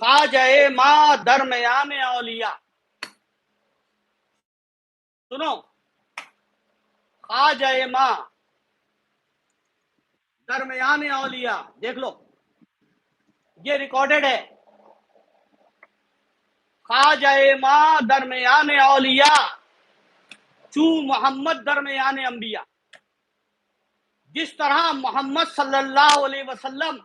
خواجہ ماں درمیان اولیاء. سنو, خواجہ ماں درمیان اولیاء, دیکھ لو یہ ریکارڈڈ ہے. خواجہ ماں درمیان اولیاء چو محمد درمیان انبیاء. جس طرح محمد صلی اللہ علیہ وسلم,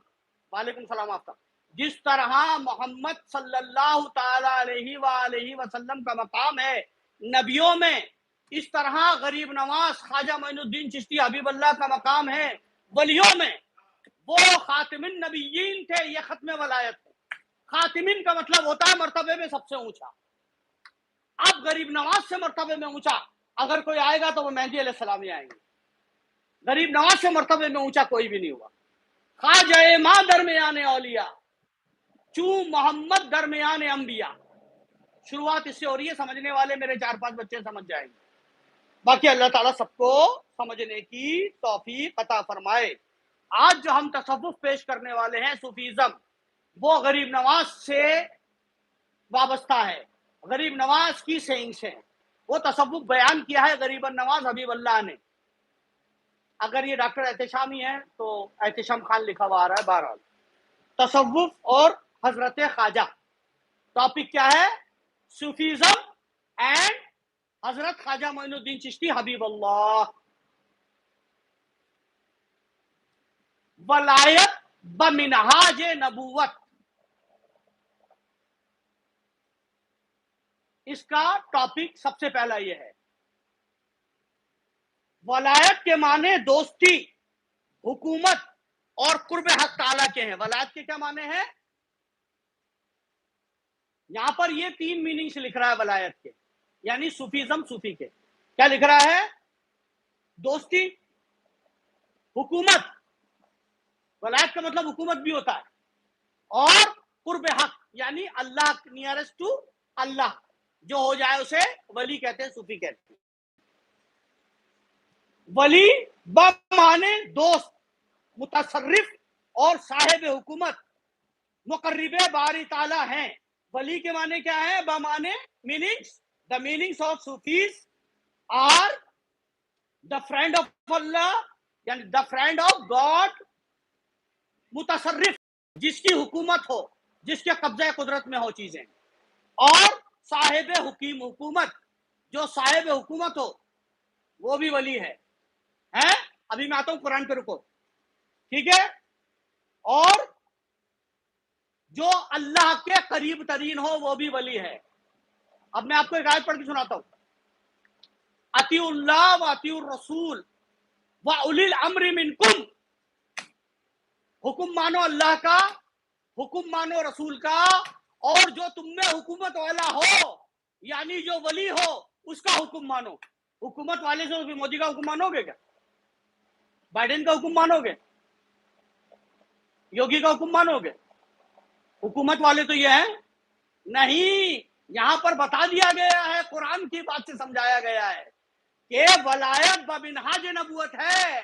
وعلیکم السلام آپ کا, جس طرح محمد صلی اللہ تعالی علیہ وآلہ وسلم کا مقام ہے نبیوں میں, اس طرح غریب نواز خواجہ معین الدین چشتی حبیب اللہ کا مقام ہے ولیوں میں. وہ خاتم النبیین تھے, یہ ختم ولایت ہے. خاتمین کا مطلب ہوتا ہے مرتبے میں سب سے اونچا. اب غریب نواز سے مرتبے میں اونچا اگر کوئی آئے گا تو وہ مہدی علیہ السلام ہی آئیں گے. غریب نواز سے مرتبے میں اونچا کوئی بھی نہیں ہوا. خواجہ ماں درمیان اولیاء چوں محمد درمیان انبیاء. شروعات اس سے ہو رہی ہے, سمجھنے والے میرے 4-5 بچے سمجھ جائیں گے, باقی اللہ تعالیٰ سب کو سمجھنے کی توفیق عطا فرمائے. آج جو ہم تصوف پیش کرنے والے ہیں صوفیزم, وہ غریب نواز سے وابستہ ہے, غریب نواز کی سینگس ہیں. وہ تصوف بیان کیا ہے غریب نواز حبیب اللہ نے. اگر یہ ڈاکٹر احتشامی ہے تو احتشام خان لکھا ہوا آ رہا ہے. بہرحال تصوف اور حضرت خواجہ, ٹاپک کیا ہے؟ صوفیزم اینڈ حضرت خواجہ معین الدین چشتی حبیب اللہ. ولایت بمنہاج نبوت, اس کا ٹاپک سب سے پہلا یہ ہے. ولایت کے معنی دوستی, حکومت اور قرب حق تعالیٰ کے ہیں. ولایت کے کیا معنی ہیں؟ یہاں پر یہ 3 میننگز لکھ رہا ہے ولایت کے, یعنی صوفیزم صوفی کے. کیا لکھ رہا ہے؟ دوستی, حکومت, ولایت کا مطلب حکومت بھی ہوتا ہے, اور قرب حق یعنی اللہ, نیئرسٹ ٹو اللہ جو ہو جائے اسے ولی کہتے ہیں, صوفی کہتے ہیں. ولی بمعنی دوست, متصرف اور صاحب حکومت, مقرب باری تعالیٰ ہیں. ولی کے معنی کیا ہے؟ بمعنی meanings, the meanings of Sufis are the friend of Allah, یعنی the friend of God. متصرف, جس کی حکومت ہو, جس کے قبضہ قدرت میں ہو چیزیں, اور صاحب حکومت, جو صاحب حکومت ہو وہ بھی ولی ہے. ابھی میں آتا ہوں قرآن پہ, رکو ٹھیک ہے. اور جو اللہ کے قریب ترین ہو وہ بھی ولی ہے. اب میں آپ کو ایک آیت پڑھ کے سناتا ہوں. اطیعوا اللہ و اطیعوا الرسول و اولی الامر منکم. حکم مانو اللہ کا, حکم مانو رسول کا, اور جو تم میں حکومت والا ہو یعنی جو ولی ہو اس کا حکم مانو. حکومت والے سے مودی کا حکم مانو گے کیا؟ بائیڈن کا حکم مانو گے؟ یوگی کا حکم مانو گے؟ حکومت والے تو یہ ہیں نہیں. یہاں پر بتا دیا گیا ہے, قرآن کی بات سے سمجھایا گیا ہے کہ ولایت بمنہاج نبوت ہے.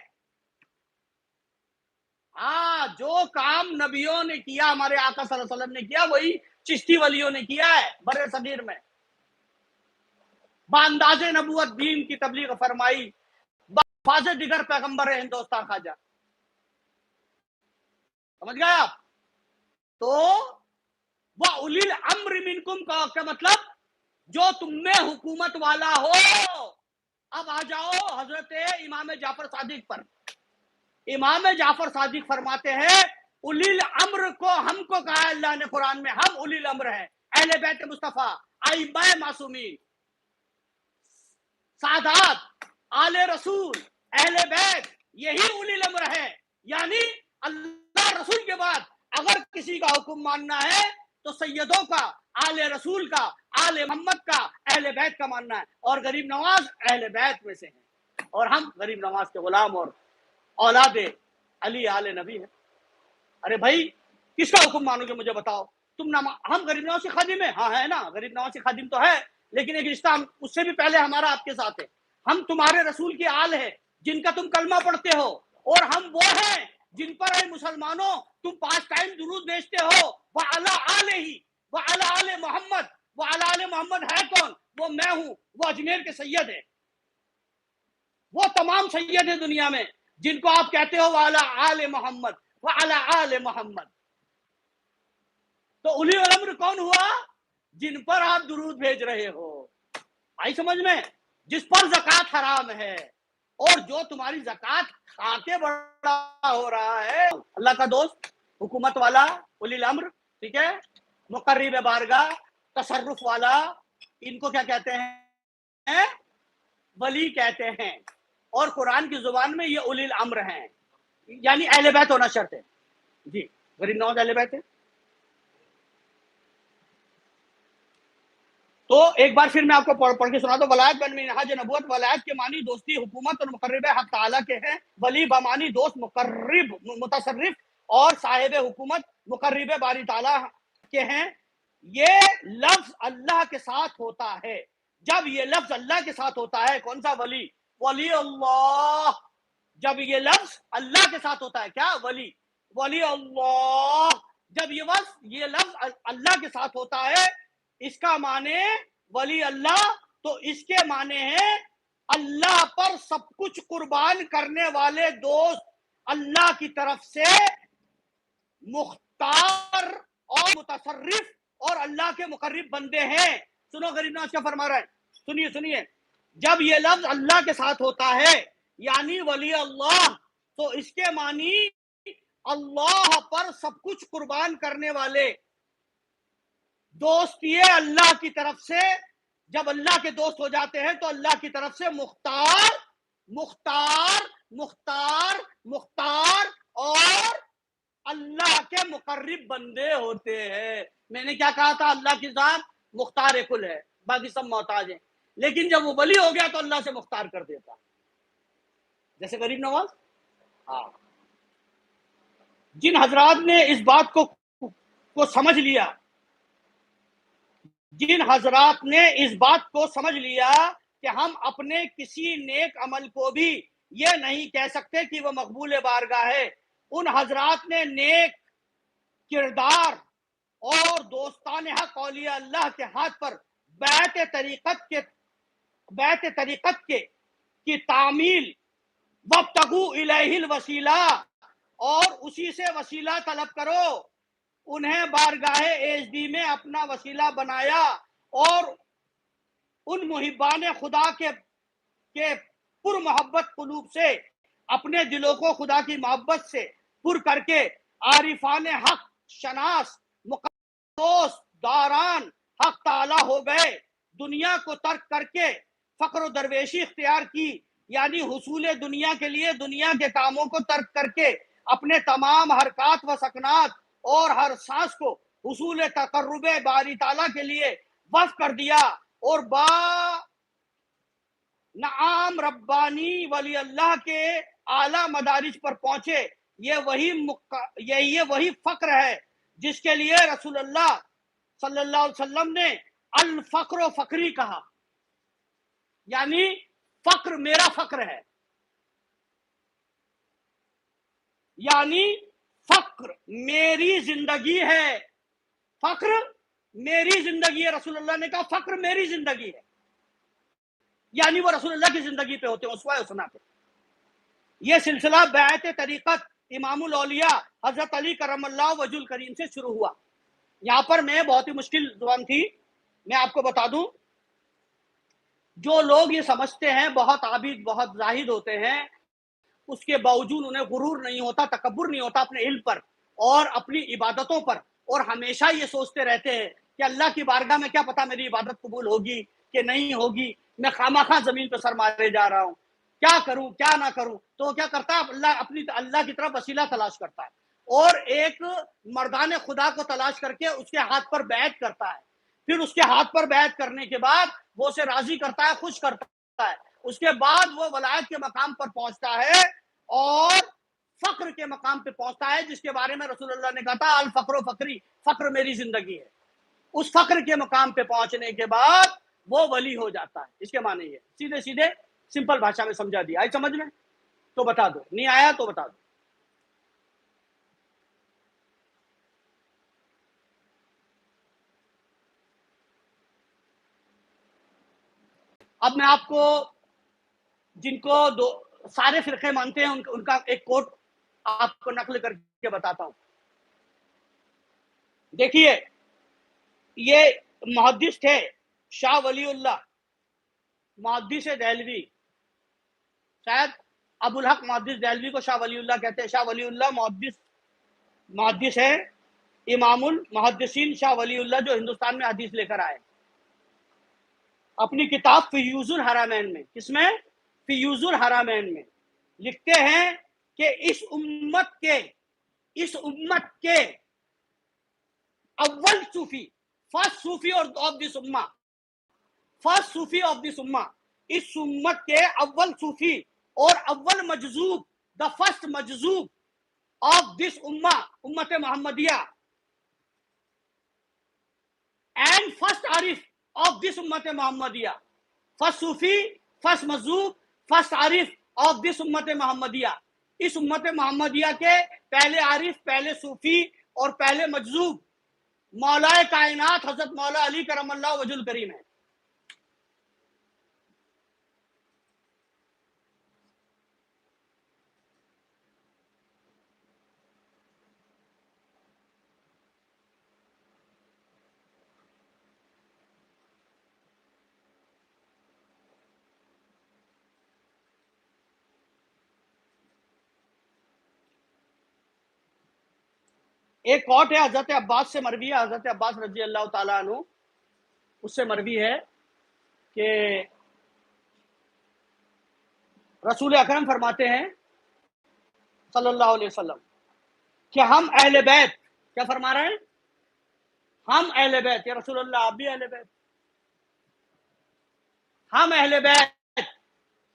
ہاں, جو کام نبیوں نے کیا, ہمارے آقا صلی اللہ علیہ وسلم نے کیا, وہی چشتی ولیوں نے کیا ہے بر صغیر میں. بانداز نبوت دین کی تبلیغ فرمائی, باز دیگر پیغمبر ہندوستان خواجہ. سمجھ گئے آپ؟ تو وہ اولی الامر منکم کا کیا مطلب؟ جو تم میں حکومت والا ہو. اب آ جاؤ حضرت امام جعفر صادق پر. امام جعفر صادق فرماتے ہیں اولی الامر کو ہم کو کہا ہے اللہ نے قرآن میں, ہم اولی الامر ہیں. اہل بیت مصطفیٰ, ائمہ معصومین, سادات, آل رسول, اہل بیت, یہی اولی الامر ہے. یعنی اللہ رسول کے بعد اگر کسی کا حکم ماننا ہے تو سیدوں کا, آل رسول کا, آل محمد کا, اہل بیت کا ماننا ہے. اور غریب نواز اہل بیت میں سے ہیں, اور ہم غریب نواز کے غلام اور اولاد علی آل نبی ہیں. ارے بھائی کس کا حکم مانو گے مجھے بتاؤ؟ ہم غریب نواز کے خادم ہیں, ہاں ہے نا, غریب نواز کے خادم تو ہے, لیکن ایک رشتہ اس سے بھی پہلے ہمارا آپ کے ساتھ ہے. ہم تمہارے رسول کے آل ہیں جن کا تم کلمہ پڑھتے ہو, اور ہم وہ ہیں جن پر اے مسلمانوں تم 5 ٹائم درود بھیجتے ہو. وعلی آلہ, محمد، وہ علی آل محمد ہے کون؟ وہ میں ہوں، وہ اجمیر کے سید ہیں، وہ تمام سید ہیں دنیا میں جن کو آپ کہتے ہو وعلی آل محمد، وعلی آل محمد۔ تو اولی الامر کون ہوا؟ جن پر آپ درود بھیج رہے ہو، آئی سمجھ میں؟ جس پر زکوٰۃ حرام ہے، اور جو تمہاری زکوٰۃ کھا کے بڑا ہو رہا ہے، اللہ کا دوست، حکومت والا، اولی الامر، ٹھیک ہے، مقرب بارگاہ، تصرف والا، ان کو کیا کہتے ہیں؟ ولی کہتے ہیں، اور قرآن کی زبان میں یہ اولی الامر ہیں، یعنی اہل بیت ہونا شرط ہے۔ جی غریب نواز اہل بیت ہے۔ تو ایک بار پھر میں آپ کو پڑھ کے سنا دو، ولایت بن منہاج نبوت، ولایت کے معنی دوستی، حکومت اور مقرب حق تعالیٰ کے ہیں، ولی بمانی دوست، مقرب متصرف اور صاحب حکومت، مقرب باری تعالیٰ کے ہیں۔ یہ لفظ اللہ کے ساتھ ہوتا ہے، جب یہ لفظ اللہ کے ساتھ ہوتا ہے، کون سا ولی؟ ولی اللہ۔ جب یہ لفظ اللہ کے ساتھ ہوتا ہے، کیا؟ ولی، ولی اللہ۔ جب یہ لفظ اللہ کے ساتھ ہوتا ہے، اس کا معنی ولی اللہ، تو اس کے معنی ہے اللہ پر سب کچھ قربان کرنے والے دوست، اللہ کی طرف سے مختار اور متصرف اور اللہ کے مقرب بندے ہیں۔ سنو غریب نواز کیا فرما رہا ہے، سنیے۔ جب یہ لفظ اللہ کے ساتھ ہوتا ہے یعنی ولی اللہ، تو اس کے معنی اللہ پر سب کچھ قربان کرنے والے دوست، یہ اللہ کی طرف سے جب اللہ کے دوست ہو جاتے ہیں تو اللہ کی طرف سے مختار اور اللہ کے مقرب بندے ہوتے ہیں۔ میں نے کیا کہا تھا؟ اللہ کی ذات مختار کل ہے، باقی سب محتاج ہیں، لیکن جب وہ ولی ہو گیا تو اللہ سے مختار کر دیتا، جیسے غریب نواز۔ ہاں، جن حضرات نے اس بات کو سمجھ لیا، جن حضرات نے اس بات کو سمجھ لیا کہ ہم اپنے کسی نیک عمل کو بھی یہ نہیں کہہ سکتے کہ وہ مقبول بارگاہ ہے، ان حضرات نے نیک کردار اور دوستان حق اولیاء اللہ کے ہاتھ پر بیعت طریقت کی تعمیل، وابتغوا الیہ الوسیلہ، اور اسی سے وسیلہ طلب کرو، انہیں بارگاہ ایچ ڈی میں اپنا وسیلہ بنایا، اور ان محبان خدا کے پر محبت قلوب سے اپنے دلوں کو خدا کی محبت سے پر کر کے عارفان حق شناس، دوست داران حق تعالی ہو گئے، دنیا کو ترک کر کے فقر و درویشی اختیار کی، یعنی حصول دنیا کے لیے دنیا کے کاموں کو ترک کر کے اپنے تمام حرکات و سکنات اور ہر سانس کو حصول تقرب باری تعالیٰ کے لیے وقف کر دیا، اور با نعام ربانی ولی اللہ کے اعلیٰ مدارج پر پہنچے۔ یہ وہی فقر ہے جس کے لیے رسول اللہ صلی اللہ علیہ وسلم نے الفقر و فقری کہا، یعنی فقر میرا فقر ہے، یعنی فقر میری زندگی ہے، فقر میری زندگی ہے۔ رسول اللہ نے کہا فقر میری زندگی ہے، یعنی وہ رسول اللہ کی زندگی پہ ہوتے ہیں، اسوہ حسنہ پہ۔ یہ سلسلہ بیعت طریقت امام الاولیاء حضرت علی کرم اللہ وجہ الکریم سے شروع ہوا۔ یہاں پر میں بہت ہی مشکل زبان تھی، میں آپ کو بتا دوں، جو لوگ یہ سمجھتے ہیں بہت عابد بہت زاہد ہوتے ہیں، اس کے باوجود انہیں غرور نہیں ہوتا، تکبر نہیں ہوتا اپنے علم پر اور اپنی عبادتوں پر، اور ہمیشہ یہ سوچتے رہتے ہیں کہ اللہ کی بارگاہ میں کیا پتا میری عبادت قبول ہوگی کہ نہیں ہوگی، میں خامخواہ زمین پہ سر مارے جا رہا ہوں، کیا کروں کیا نہ کروں۔ تو وہ کیا کرتا ہے؟ اللہ کی طرف وسیلہ تلاش کرتا ہے، اور ایک مردان خدا کو تلاش کر کے اس کے ہاتھ پر بیعت کرتا ہے، پھر اس کے ہاتھ پر بیعت کرنے کے بعد وہ اسے راضی کرتا ہے، خوش کرتا ہے، اس کے بعد وہ ولایت کے مقام پر پہنچتا ہے اور فقر کے مقام پہ پہنچتا ہے، جس کے بارے میں رسول اللہ نے کہا تھا الفقر و فقری، فقر میری زندگی ہے۔ اس فقر کے مقام پہ پہنچنے کے بعد وہ ولی ہو جاتا ہے۔ اس کے معنی یہ سیدھے سیدھے سمپل بھاشا میں سمجھا دیا، آئی سمجھ میں؟ تو بتا دو، نہیں آیا تو بتا دو۔ اب میں آپ کو جن کو سارے فرقے مانتے ہیں ان کا ایک کوٹ آپ کو نقل کر کے بتاتا ہوں. دیکھیے یہ محدث تھے شاہ ولی اللہ محدث دہلوی، شاید ابو الحق محدث دہلوی کو شاہ ولی اللہ کہتے ہیں. شاہ ولی اللہ محدث ہے، امام المحدثین شاہ ولی اللہ جو ہندوستان میں حدیث لے کر آئے. اپنی کتاب فیوز الحرمین میں، کس میں؟ فیوز الحرمین میں لکھتے ہیں کہ اس امت کے اول صوفی، فرسٹ صوفی آف دس امہ، فرسٹ صوفی آف دس امہ، اس امت کے اول صوفی اور اول مجذوب، the first Majzoob of this امہ، امت محمدیہ، اینڈ فرسٹ عارف آف دس امت محمدیہ، فرسٹ صوفی، فرسٹ مجذوب، فرسٹ عارف آف دس امت محمدیہ. اس امت محمدیہ کے پہلے عارف، پہلے صوفی اور پہلے مجذوب مولا کائنات حضرت مولا علی کرم اللہ وجہ الکریم ہے. ایک کوٹ ہے حضرت عباس سے مروی ہے، حضرت عباس رضی اللہ تعالیٰ عنہ اس سے مروی ہے کہ رسول اکرم فرماتے ہیں صلی اللہ علیہ وسلم کہ ہم اہل بیت، کیا فرما رہے ہیں؟ ہم اہل بیت، یا رسول اللہ آپ بھی اہل بیت، ہم اہل بیت.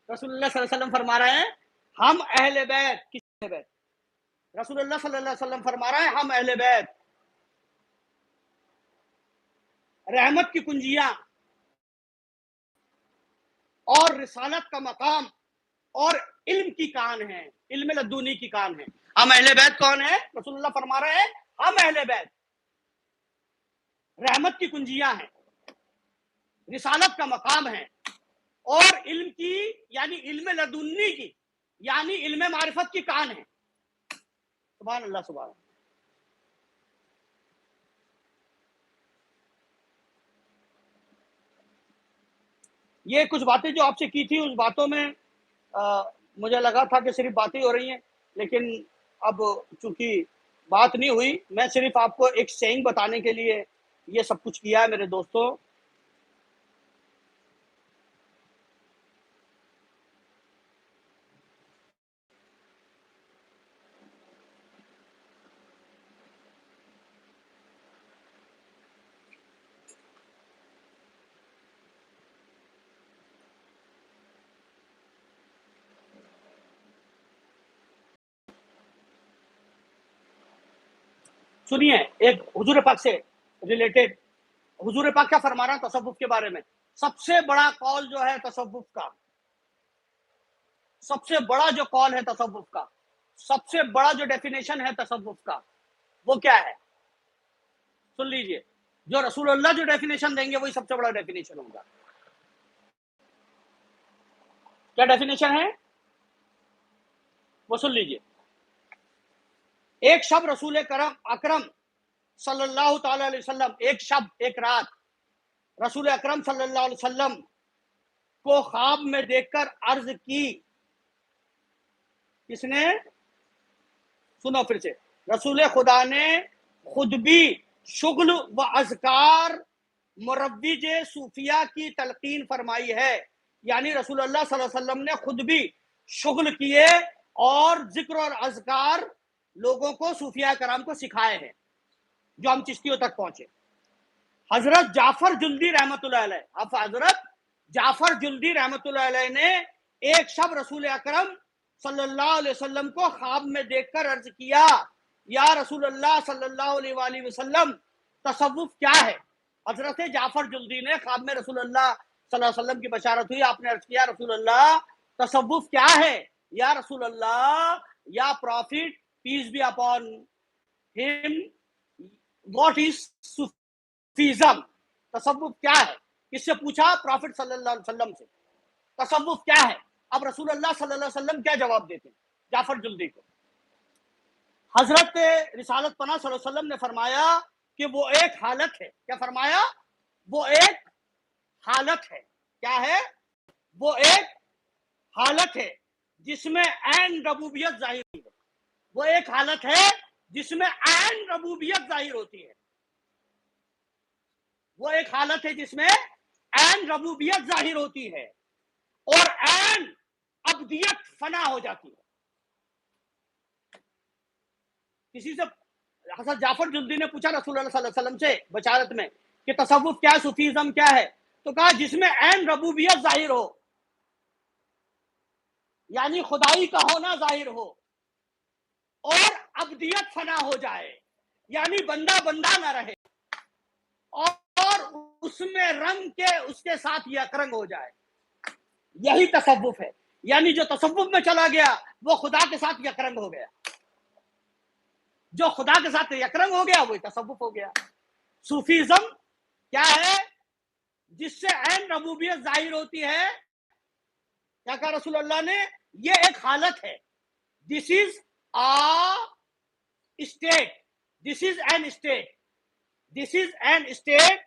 رسول اللہ صلی اللہ علیہ وسلم فرما رہے ہیں ہم اہل بیت. کس اہل بیت؟ رسول اللہ صلی اللہ علیہ وسلم فرما رہے ہیں ہم اہل بیت رحمت کی کنجیاں اور رسالت کا مقام اور علم کی کان ہے، علم لدنی کی کان ہے. ہم اہل بیت کون ہے؟ رسول اللہ فرما رہے ہیں ہم اہل بیت رحمت کی کنجیاں ہیں، رسالت کا مقام ہے اور علم کی یعنی علم لدنی کی یعنی علم معرفت کی کان ہے. سبحان اللہ سبحان اللہ. یہ کچھ باتیں جو آپ سے کی تھی اس باتوں میں مجھے لگا تھا کہ صرف باتیں ہو رہی ہیں، لیکن اب چونکہ بات نہیں ہوئی، میں صرف آپ کو ایک سینگ بتانے کے لیے یہ سب کچھ کیا ہے میرے دوستوں. سنیے ایک حضور پاک سے ریلیٹڈ، حضور پاک کیا فرما رہا ہے تصوف کے بارے میں. سب سے بڑا قول جو ہے تصوف کا، سب سے بڑا جو قول ہے تصوف کا، سب سے بڑا جو ڈیفینیشن ہے تصوف کا، وہ کیا ہے؟ سن لیجئے، جو رسول اللہ جو ڈیفینیشن دیں گے وہی سب سے بڑا ڈیفینیشن ہوگا. کیا ڈیفینیشن ہے وہ سن لیجئے. ایک شب رسول اکرم صلی اللہ تعالی علیہ وسلم، ایک شب ایک رات رسول اکرم صلی اللہ علیہ وسلم کو خواب میں دیکھ کر عرض کی. کس نے؟ سنو پھر سے. رسول خدا نے خود بھی شغل و اذکار مروج صوفیہ کی تلقین فرمائی ہے. یعنی رسول اللہ صلی اللہ علیہ وسلم نے خود بھی شغل کیے اور ذکر اور اذکار لوگوں کو، صوفیہ کرام کو سکھائے ہیں جو ہم چشتیوں تک پہنچے. حضرت جعفر جلدی رحمت اللہ علیہ، اب حضرت جعفر جلدی رحمت اللہ علیہ نے ایک شب رسول اکرم صلی اللہ علیہ وسلم کو خواب میں دیکھ کر عرض کیا، یا رسول اللہ صلی اللہ علیہ وآلہ وسلم تصوف کیا ہے؟ حضرت جعفر جلدی نے خواب میں رسول اللہ صلی اللہ علیہ وسلم کی بشارت ہوئی، آپ نے عرض کیا رسول اللہ تصوف کیا ہے؟ یا رسول اللہ، یا prophet peace be upon him, what is Sufism, تصوف کیا ہے؟ کس سے پوچھا؟ پروفٹ صلی اللہ علیہ وسلم سے. تصوف کیا ہے؟ اب رسول اللہ صلی اللہ علیہ وسلم کیا جواب دیتے ہیں جعفر جلدی کو؟ حضرت رسالت پناہ صلی اللہ علیہ وسلم نے فرمایا کہ وہ ایک حالت ہے. کیا فرمایا؟ وہ ایک حالت ہے. کیا ہے؟ وہ ایک حالت ہے جس میں عین ربوبیت ظاہر ہوتی ہے. وہ ایک حالت ہے جس میں عین ربوبیت ظاہر ہوتی ہے. وہ ایک حالت ہے جس میں عین ربوبیت ظاہر ہوتی ہے اور عین ابدیت فنا ہو جاتی ہے. کسی سے حضرت جعفر جلدی نے پوچھا رسول اللہ صلی اللہ علیہ وسلم سے بشارت میں کہ تصوف کیا ہے، صوفیزم کیا ہے؟ تو کہا جس میں عین ربوبیت ظاہر ہو، یعنی خدائی کا ہونا ظاہر ہو، اور ابدیت فنا ہو جائے، یعنی بندہ بندہ نہ رہے اور اس میں رنگ کے اس کے ساتھ یک رنگ ہو جائے. یہی تصوف ہے. یعنی جو تصوف میں چلا گیا وہ خدا کے ساتھ یک رنگ ہو گیا. جو خدا کے ساتھ یک رنگ ہو گیا وہی تصوف ہو گیا. صوفیزم کیا ہے؟ جس سے عین ربوبیت ظاہر ہوتی ہے. کیا کہا رسول اللہ نے؟ یہ ایک حالت ہے. This is state. This is an state. This is an state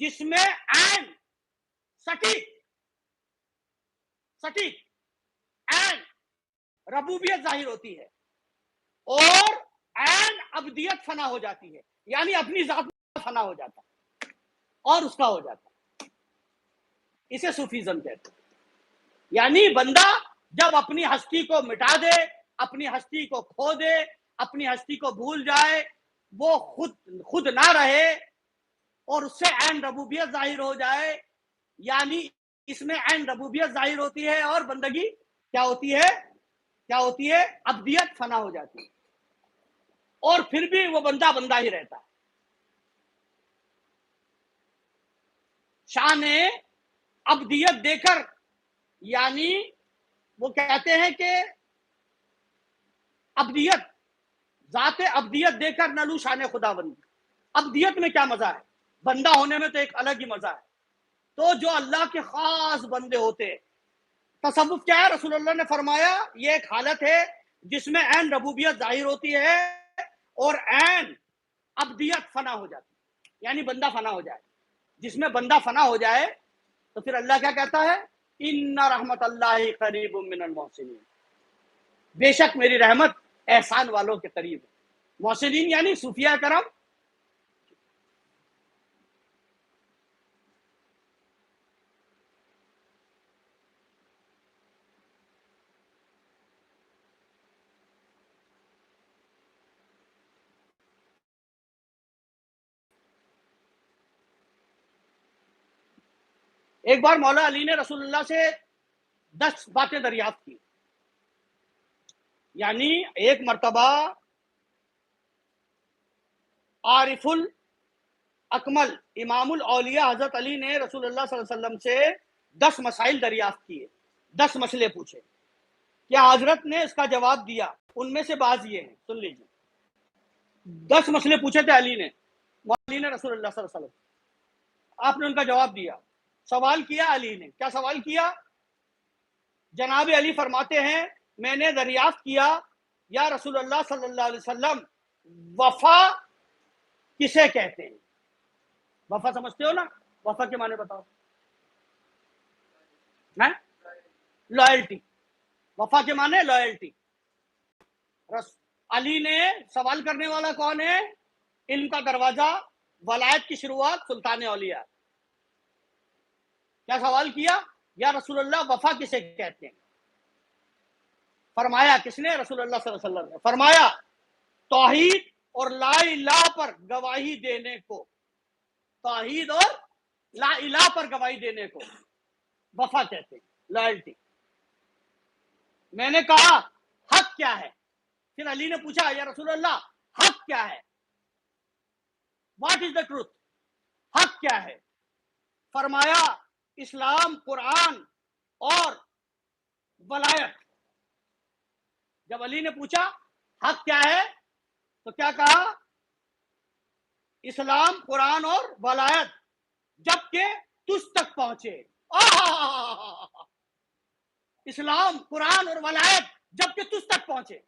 جس میں عین سٹیک عین ربوبیت ظاہر ہوتی ہے اور عین ابدیت فنا ہو جاتی ہے. یعنی اپنی ذات میں فنا ہو جاتا اور اس کا ہو جاتا. اسے صوفیزم کہتے ہیں. یعنی بندہ جب اپنی ہستی کو مٹا دے، اپنی ہستی کو کھو دے، اپنی ہستی کو بھول جائے، وہ خود نہ رہے اور اس سے عین ربوبیت ظاہر ہو جائے. یعنی اس میں عین ربوبیت ظاہر ہوتی ہے اور بندگی کیا ہوتی ہے؟ ابدیت فنا ہو جاتی ہے اور پھر بھی وہ بندہ بندہ ہی رہتا ہے. شان ابدیت دے کر، یعنی وہ کہتے ہیں کہ ابدیت، ذات ابدیت دے کر نہ لوں شان خدا بندی. ابدیت میں کیا مزہ ہے؟ بندہ ہونے میں تو ایک الگ ہی مزہ ہے. تو جو اللہ کے خاص بندے ہوتے، تصوف کیا ہے؟ رسول اللہ نے فرمایا یہ ایک حالت ہے جس میں عین ربوبیت ظاہر ہوتی ہے اور عین ابدیت فنا ہو جاتی ہے. یعنی بندہ فنا ہو جائے. جس میں بندہ فنا ہو جائے تو پھر اللہ کیا کہتا ہے؟ ان رحمت اللہ قریب من المحسنین. بے شک میری رحمت احسان والوں کے قریب ہے. محسنین یعنی صوفیہ کرام. ایک بار مولا علی نے رسول اللہ سے 10 باتیں دریافت کی. یعنی ایک مرتبہ عارف الاکمل امام الاولیاء حضرت علی نے رسول اللہ صلی اللہ علیہ وسلم سے 10 مسائل دریافت کیے، 10 مسئلے پوچھے. کیا حضرت نے اس کا جواب دیا؟ ان میں سے بعض یہ ہیں، سن لیجیے. 10 مسئلے پوچھے تھے علی نے، علی نے رسول اللہ صلی اللہ علیہ وسلم. آپ نے ان کا جواب دیا. سوال کیا علی نے. کیا سوال کیا؟ جناب علی فرماتے ہیں میں نے دریافت کیا یا رسول اللہ صلی اللہ علیہ وسلم وفا کسے کہتے ہیں؟ وفا سمجھتے ہو نا؟ وفا کے معنی بتاؤ. لائلٹی. وفا کے معنی لائلٹی. علی نے سوال کرنے والا کون ہے؟ علم کا دروازہ، ولایت کی شروعات، سلطان اولیاء. کیا سوال کیا؟ یا رسول اللہ وفا کسے کہتے ہیں؟ فرمایا کس نے؟ رسول اللہ صلی اللہ علیہ وسلم نے فرمایا توحید اور لا الہ پر گواہی دینے کو. توحید اور لا الہ پر گواہی دینے کو وفا کہتے ہیں، لائلٹی. میں نے کہا حق کیا ہے؟ پھر علی نے پوچھا یا رسول اللہ حق کیا ہے؟ What is the truth? حق کیا ہے؟ فرمایا اسلام، قرآن اور ولایت. جب علی نے پوچھا حق کیا ہے تو کیا کہا؟ اسلام، قرآن اور ولایت جب کہ تجھ تک پہنچے. اسلام، قرآن اور ولایت جب کہ تجھ تک پہنچے،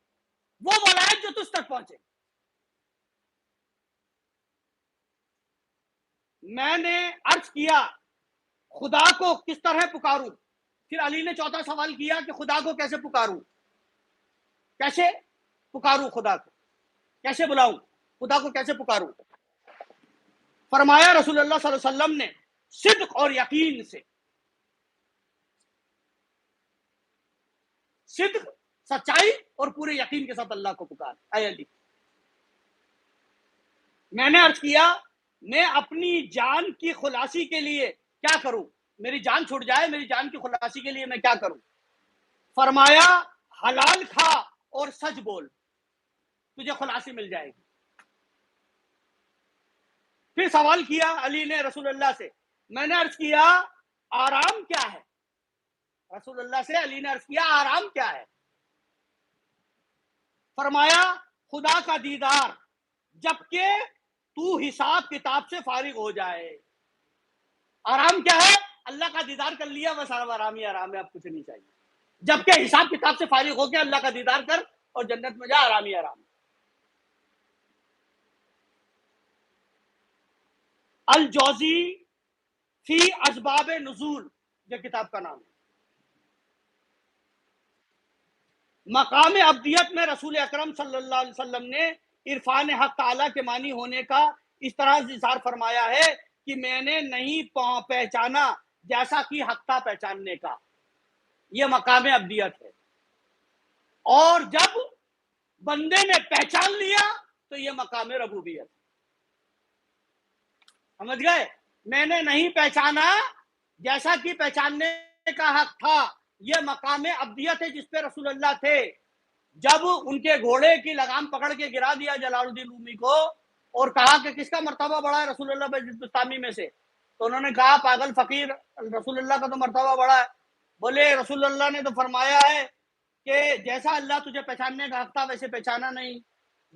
وہ ولایت جو تجھ تک پہنچے. میں نے عرض کیا خدا کو کس طرح پکاروں؟ پھر علی نے چوتھا سوال کیا کہ خدا کو کیسے پکاروں، کیسے پکاروں خدا کو، کیسے بلاؤں خدا کو، کیسے پکاروں؟ فرمایا رسول اللہ صلی اللہ علیہ وسلم نے صدق اور یقین سے، صدق سچائی اور پورے یقین کے ساتھ اللہ کو پکار. اے علی، میں نے عرض کیا میں اپنی جان کی خلاصی کے لیے کیا کروں؟ میری جان چھوٹ جائے، میری جان کی خلاصی کے لیے میں کیا کروں؟ فرمایا حلال کھا اور سچ بول، تجھے خلاصی مل جائے گی. پھر سوال کیا علی نے رسول اللہ سے، میں نے عرض کیا آرام کیا ہے؟ رسول اللہ سے علی نے عرض کیا آرام کیا ہے؟ فرمایا خدا کا دیدار، جبکہ تو حساب کتاب سے فارغ ہو جائے. آرام کیا ہے؟ اللہ کا دیدار کر لیا بس، آرام ہی آرام ہے، اب کچھ نہیں چاہیے. جبکہ حساب کتاب سے فارغ ہو کے اللہ کا دیدار کر اور جنت میں جا، آرام ہی آرام. الجوزی فی اسباب نزول، یہ کتاب کا نام ہے. مقام ابدیت میں رسول اکرم صلی اللہ علیہ وسلم نے عرفان حق تعالیٰ کے معنی ہونے کا اس طرح اظہار فرمایا ہے کہ میں نے نہیں پہچانا جیسا کہ حق تھا پہچاننے کا. یہ مقام ابدیت ہے. اور جب بندے نے پہچان لیا تو یہ مقام ربوبیت. سمجھ گئے؟ میں نے نہیں پہچانا جیسا کہ پہچاننے کا حق تھا، یہ مقام ابدیت ہے جس پہ رسول اللہ تھے. جب ان کے گھوڑے کی لگام پکڑ کے گرا دیا جلال الدین رومی کو اور کہا کہ کس کا مرتبہ بڑا ہے رسول اللہ بستامی میں سے، تو انہوں نے کہا پاگل فقیر، رسول اللہ کا تو مرتبہ بڑا ہے. بولے رسول اللہ نے تو فرمایا ہے کہ جیسا اللہ تجھے پہچاننے کا حق تھا ویسے پہچانا نہیں،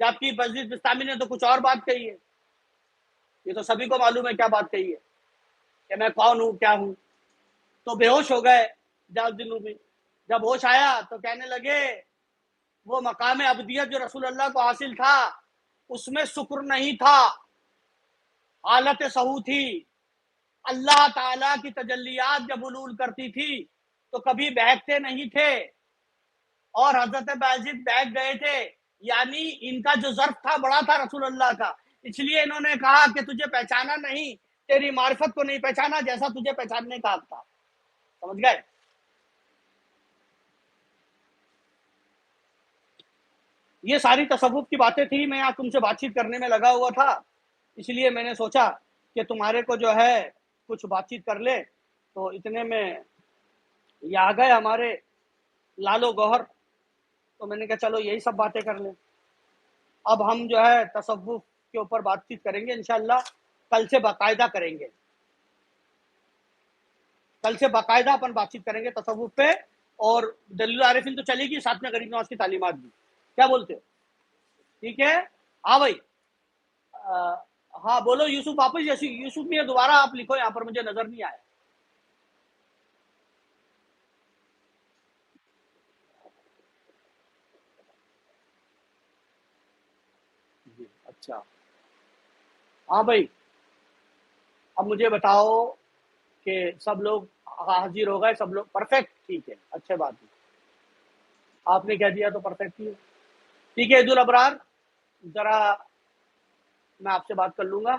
جبکہ بزید بستامی نے تو کچھ اور بات کہی ہے. یہ تو سبھی کو معلوم ہے کیا بات کہی ہے کہ میں کون ہوں کیا ہوں. تو بے ہوش ہو گئے جلال الدین رومی. جب ہوش آیا تو کہنے لگے وہ مقام ابدیت جو رسول اللہ کو حاصل تھا اس میں شکر نہیں تھا، حالت سہو تھی. اللہ تعالیٰ کی تجلیات جب حلول کرتی تھی تو کبھی بہکتے نہیں تھے، اور حضرت بازید بہک گئے تھے. یعنی ان کا جو ظرف تھا بڑا تھا رسول اللہ کا، اس لیے انہوں نے کہا کہ تجھے پہچانا نہیں، تیری معرفت کو نہیں پہچانا جیسا تجھے پہچاننے کا حق تھا. سمجھ گئے؟ یہ ساری تصوف کی باتیں تھی. میں آج تم سے بات چیت کرنے میں لگا ہوا تھا، اس لیے میں نے سوچا کہ تمہارے کو جو ہے کچھ بات چیت کر لے. تو اتنے میں یہ آ گئے ہمارے لالو گوہر، تو میں نے کہا چلو یہی سب باتیں کر لیں. اب ہم جو ہے تصوف کے اوپر بات چیت کریں گے انشاءاللہ، کل سے باقاعدہ کریں گے. کل سے باقاعدہ اپن بات چیت کریں گے تصوف پہ، اور دلیل عارفین تو چلے گی، ساتھ میں غریب نواز کی تعلیمات بھی. کیا بولتے ہو؟ ٹھیک ہے. ہاں بھائی، ہاں بولو یوسف واپس. یوسف میں دوبارہ آپ لکھو، یہاں پر مجھے نظر نہیں آیا. اچھا ہاں بھائی، اب مجھے بتاؤ کہ سب لوگ حاضر ہو گئے، سب لوگ پرفیکٹ؟ ٹھیک ہے، اچھے بات ہے. آپ نے کہہ دیا تو پرفیکٹ ہی ہے. ٹھیک ہے عید الابرار، ذرا میں آپ سے بات کر لوں گا.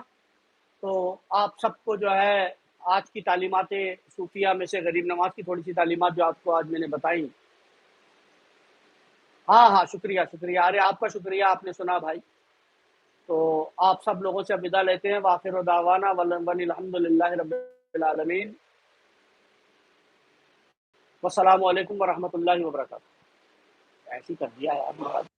تو آپ سب کو جو ہے آج کی تعلیمات صوفیہ میں سے غریب نواز کی تھوڑی سی تعلیمات جو آپ کو آج میں نے بتائی. ہاں ہاں، شکریہ شکریہ. ارے آپ کا شکریہ، آپ نے سنا بھائی. تو آپ سب لوگوں سے اب ودا لیتے ہیں. وآخر دعوانا الحمد للہ رب العالمین. والسلام علیکم ورحمۃ اللہ وبرکاتہ. ایسی کر دیا یار.